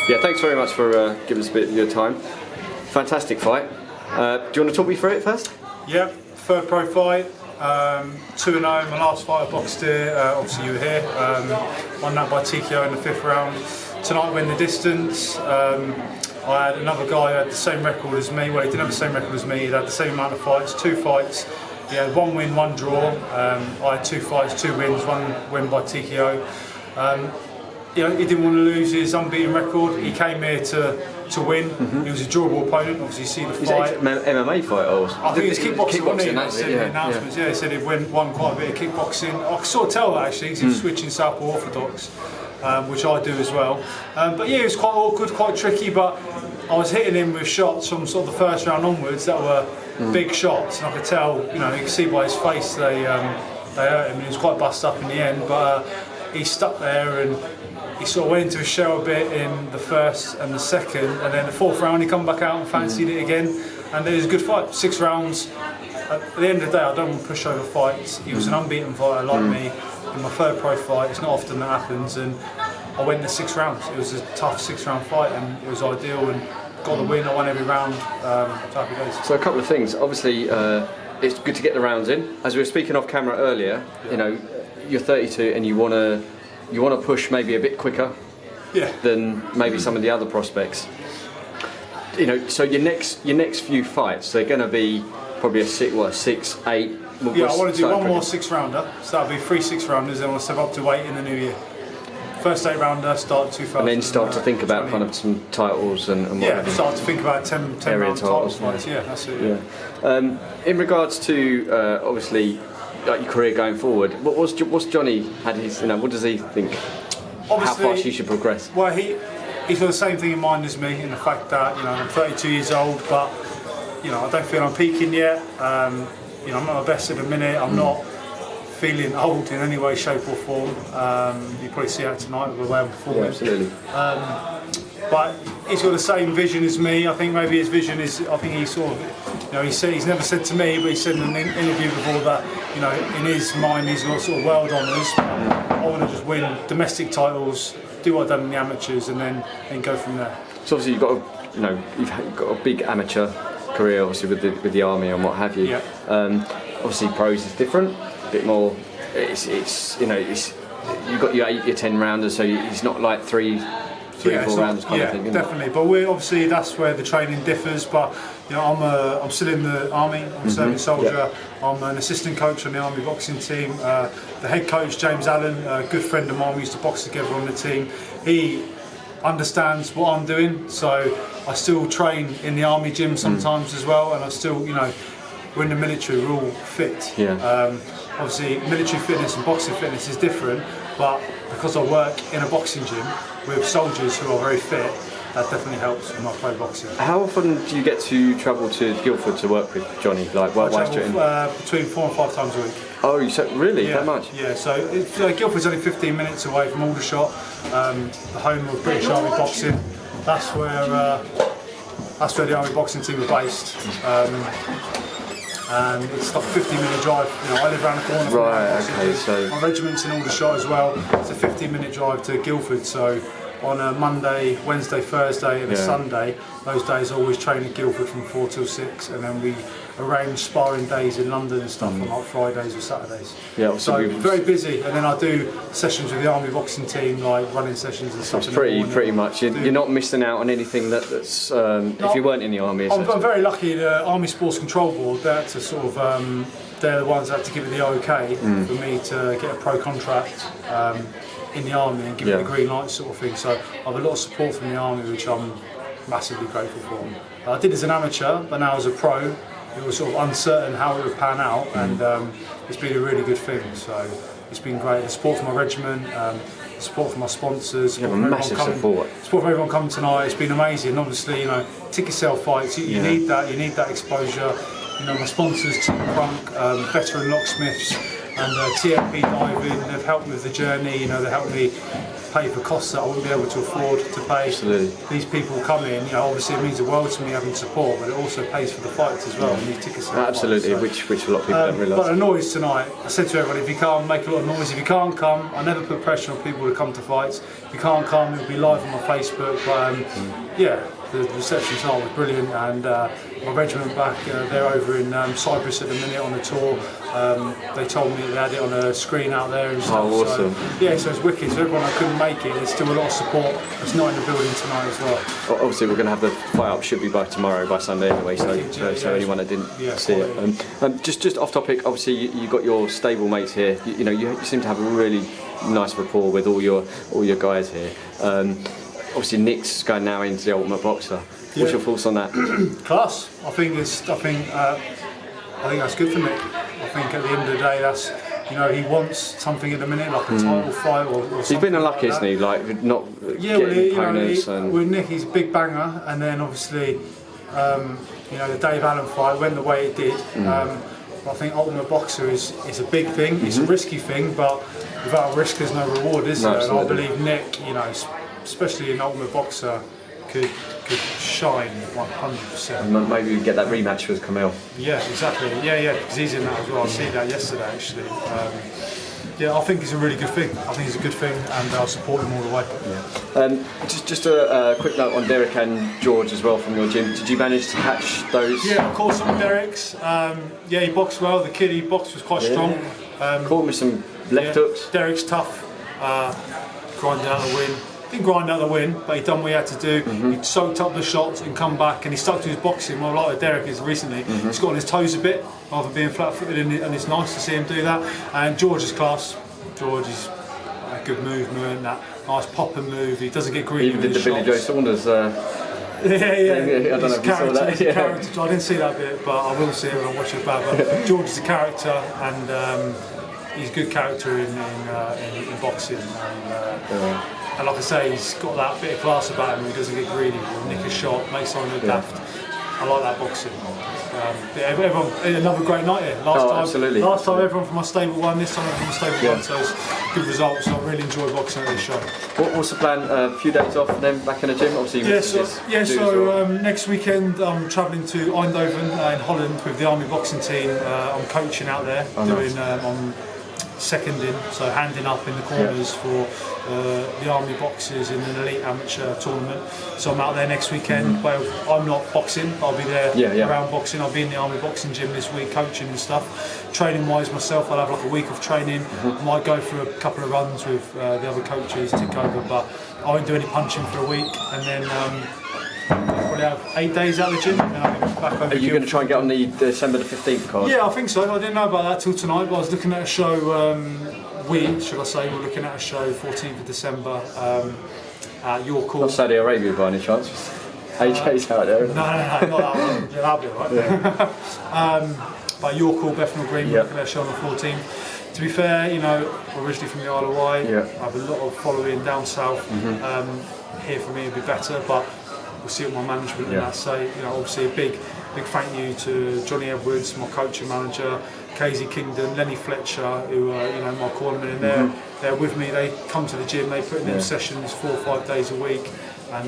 Yeah, thanks very much for giving us a bit of your time. Fantastic fight. Do you want to talk me through it first? Yeah, third pro fight. 2-0, my last fight I boxed here, obviously you were here, won that by TKO in the 5th round. Tonight I win the distance. I had another guy who had the same record as me, well he didn't have the same record as me, he had the same amount of fights, 2 fights. He had 1 win, 1 draw. I had 2 fights, 2 wins, 1 win by TKO. You know, he didn't want to lose his unbeaten record. He came here to win. He was a durable opponent. Obviously, you see the fight. MMA fight, or I think it's kickboxing. Wasn't he? Said in the announcements. Yeah, he said he won quite a bit of kickboxing. I could sort of tell that actually, because he was switching southpaw orthodox, which I do as well. But yeah, it was quite awkward, quite tricky. But I was hitting him with shots from sort of the 1st round onwards that were big shots, and I could tell. You know, you could see by his face they hurt him. He was quite bust up in the end, but he stuck there and. He sort of went into his shell a bit in the 1st and the 2nd, and then the 4th round he come back out and fancied it again, and it was a good fight. 6 rounds. At the end of the day, I don't want to push over fights. He was an unbeaten fighter like me in my 3rd pro fight. It's not often that happens, and I went the 6 rounds. It was a tough 6-round fight, and it was ideal, and got the win. I won every round. Happy days. So a couple of things. Obviously, it's good to get the rounds in. As we were speaking off camera earlier, you know, you're 32 and you want to push maybe a bit quicker than maybe some of the other prospects. You know, so your next few fights, they're going to be probably a 6, 8. Yeah, I want to do one more 6-rounder, so that'll be 3 6-rounders, then I want to step up to 8 in the new year. First 8-rounder, start 2000. And then start to think about kind of some titles and what have you. Start to think about 10 round titles fights. Yeah, that's it. Yeah. In regards to obviously. Like your career going forward, what's Johnny had his? You know, what does he think? Obviously, how fast he should progress? Well, he's got the same thing in mind as me, in the fact that I'm 32 years old, but I don't feel I'm peaking yet. I'm not my best at the minute. I'm not feeling old in any way, shape or form. You probably see that tonight with the way I'm performing. Yeah, absolutely. But he's got the same vision as me. I think maybe his vision is. I think he sort of, he's never said to me, but he said in an interview before that, in his mind he's got sort of world honours. I want to just win domestic titles, do what I've done in the amateurs, and then go from there. So obviously you've got a big amateur career, obviously with the army and what have you. Yeah. Obviously pros is different, a bit more. It's you've got your 8, your 10 rounders, so it's not like 3 or 4 rounds kind of thing. Yeah, definitely. But obviously that's where the training differs. But I'm still in the army. I'm a serving soldier. Yeah. I'm an assistant coach on the army boxing team. The head coach James Allen, a good friend of mine, we used to box together on the team. He understands what I'm doing, so I still train in the army gym sometimes as well. And I still, we're in the military, we're all fit. Yeah. Obviously, military fitness and boxing fitness is different, but because I work in a boxing gym with soldiers who are very fit, that definitely helps when I play boxing. How often do you get to travel to Guildford to work with Johnny? Like, I travel between 4 and 5 times a week. Oh, really? Yeah, that much? Yeah, so Guildford's only 15 minutes away from Aldershot, the home of British Army Boxing. That's where the Army Boxing team are based. And it's like a 15-minute drive. I live around the corner. Right. Okay. So my regiment's in Aldershot as well. It's a 15-minute drive to Guildford. So on a Monday, Wednesday, Thursday, and a Sunday, those days I always train at Guildford from 4 till 6, and then we arrange sparring days in London and stuff on like Fridays or Saturdays. Yeah. So very busy, and then I do sessions with the Army Boxing team, like running sessions and stuff. It's pretty much. You're not missing out on anything that's if you weren't in the army. I'm very lucky. The Army Sports Control Board, they're the ones that had to give it the OK for me to get a pro contract in the army and give it the green light sort of thing. So I have a lot of support from the army, which I'm massively grateful for. I did as an amateur, but now as a pro, it was sort of uncertain how it would pan out, and it's been a really good thing. So it's been great. The support from my regiment, support from my sponsors, massive support from everyone coming tonight. It's been amazing. Obviously, ticket sale fights. You need that. You need that exposure. My sponsors, Tim Crunk, veteran locksmiths. and TMP Diving, they've helped me with the journey. You know, they helped me pay for costs that I wouldn't be able to afford to pay. Absolutely. These people come in, you know, obviously it means the world to me having support, but it also pays for the fights as well. And these tickets are absolutely, fights, which a lot of people don't realise. But a noise tonight. I said to everyone, if you can't make a lot of noise, if you can't come, I never put pressure on people to come to fights. If you can't come, it'll be live on my Facebook. But yeah, the reception tonight was brilliant, and my regiment back, they're over in Cyprus at the minute on a tour. They told me they had it on a screen out there and stuff. Oh, awesome. So, yeah, so it's wicked. So everyone that couldn't make it, there's still a lot of support that's not in the building tonight as well. Obviously, we're going to have the fight up, should be by tomorrow, by Sunday anyway, so anyone that didn't see it. Just off topic, obviously you got your stable mates here. You know, you seem to have a really nice rapport with all your guys here. Obviously, Nick's going now into the Ultimate Boxer. What's your thoughts on that? Class. I think that's good for Nick. I think at the end of the day, that's, you know, he wants something at the minute, like a title fight or something. He's been unlucky, like isn't he? Like not getting opponents. With Nick, he's a big banger, and then obviously, you know, the Dave Allen fight went the way it did. I think Ultimate Boxer is a big thing. It's a risky thing, but without risk, there's no reward, is there? And I believe Nick, you know, especially in Ultimate Boxer, could shine 100%. Maybe we get that rematch with Camille. Yeah, exactly. Yeah, because he's in that as well. I see that yesterday actually. Yeah, I think it's a really good thing. I think it's a good thing, and I'll support him all the way. Yeah. Just a quick note on Derek and George as well from your gym. Did you manage to catch those? Yeah, of course, on Derek's. Yeah, he boxed well. The kid he boxed was quite strong. Caught him with some left hooks. Derek's tough. Grinded out the win. Didn't grind out the win, but he done what he had to do. He soaked up the shots and come back, and he stuck to his boxing. Well, like Derek is recently, he's got on his toes a bit rather than being flat-footed, and it's nice to see him do that. And George is class. George is a good movement, that nice popping move. He doesn't get greedy. Even did the Billy Joe Saunders. Yeah. I don't know if you saw that. Character. I didn't see that bit, but I will see it when I watch it back. But George is a character, and he's a good character in boxing. And like I say, he's got that bit of class about him. He doesn't get greedy. He'll nick a shot, make someone look daft. I like that boxing. Everyone, another great night here. Absolutely. Last time everyone from my stable won, this time everyone from my stable won, so it's good results. I really enjoy boxing at this show. What's the plan? A few days off and then back in the gym? Obviously, so next weekend I'm travelling to Eindhoven in Holland with the Army boxing team. I'm coaching out there, I'm seconding, so handing up in the corners for the Army boxers in an elite amateur tournament. So I'm out there next weekend. But I'm not boxing, I'll be there around boxing. I'll be in the Army boxing gym this week coaching and stuff. Training wise myself, I'll have like a week of training. Might go for a couple of runs with the other coaches, tick over, but I won't do any punching for a week, and then probably have 8 days out of the gym, and then I'll be back over. Are you going to try and get on the December the 15th card? Yeah, I think so. I didn't know about that till tonight, but I was looking at a show, we're looking at a show 14th of December at York Hall. Not Saudi Arabia by any chance? AJ's out there. No, not that one. Yeah, that'll be alright. But York Hall, Bethnal Green, we're looking at a show on the 14th. To be fair, you know, originally from the Isle of Wight, I have a lot of following down south. Here for me would be better, but we'll see what my management and that say. You know, obviously a big thank you to Johnny Edwards, my coach and manager, Casey Kingdon, Lenny Fletcher, who you know, my cornermen, and they're with me. They come to the gym, they put in them sessions 4 or 5 days a week, and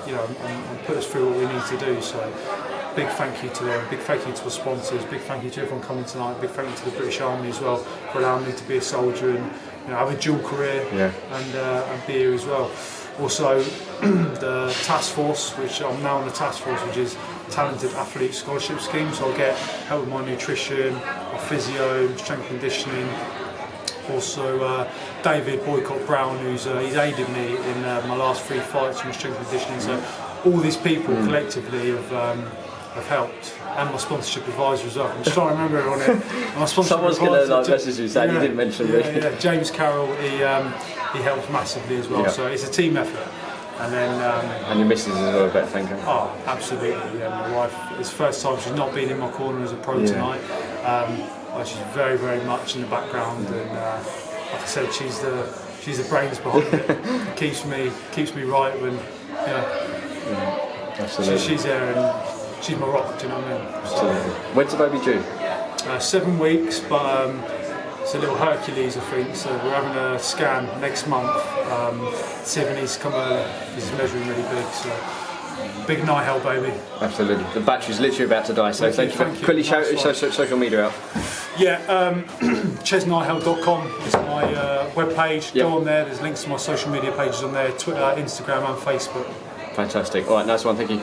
you know, and put us through what we need to do. So big thank you to them, big thank you to the sponsors, big thank you to everyone coming tonight, big thank you to the British Army as well for allowing me to be a soldier and, you know, have a dual career and be here as well. Also, the task force, which I'm now on the task force, which is Talented Athlete Scholarship Scheme. So I get help with my nutrition, my physio, strength conditioning. Also, David Boycott Brown, he's aided me in my last 3 fights in my strength conditioning. So all these people collectively have helped, and my sponsorship advisor as well. I'm just trying to remember everyone here. My Someone's going to message you saying you didn't mention me. Yeah, James Carroll, he helps massively as well. So it's a team effort. And then and your missus as well, I bet, thank you. Oh, absolutely. Yeah, my wife. It's the first time she's not been in my corner as a pro tonight. She's very, very much in the background, and like I said, she's the brains behind it. Keeps me right when absolutely. She's there, and she's my rock. Do you know what I mean? Absolutely. When's the baby due? 7 weeks, but It's a little Hercules, I think. So we're having a scan next month. See if it needs to come early. He's measuring really big. So big Nihell, baby. Absolutely. The battery's literally about to die. So thank you. Quickly shout social media out. Yeah, CHEZ is my webpage. Go on there. There's links to my social media pages on there: Twitter, Instagram, and Facebook. Fantastic. All right, nice one. Thank you.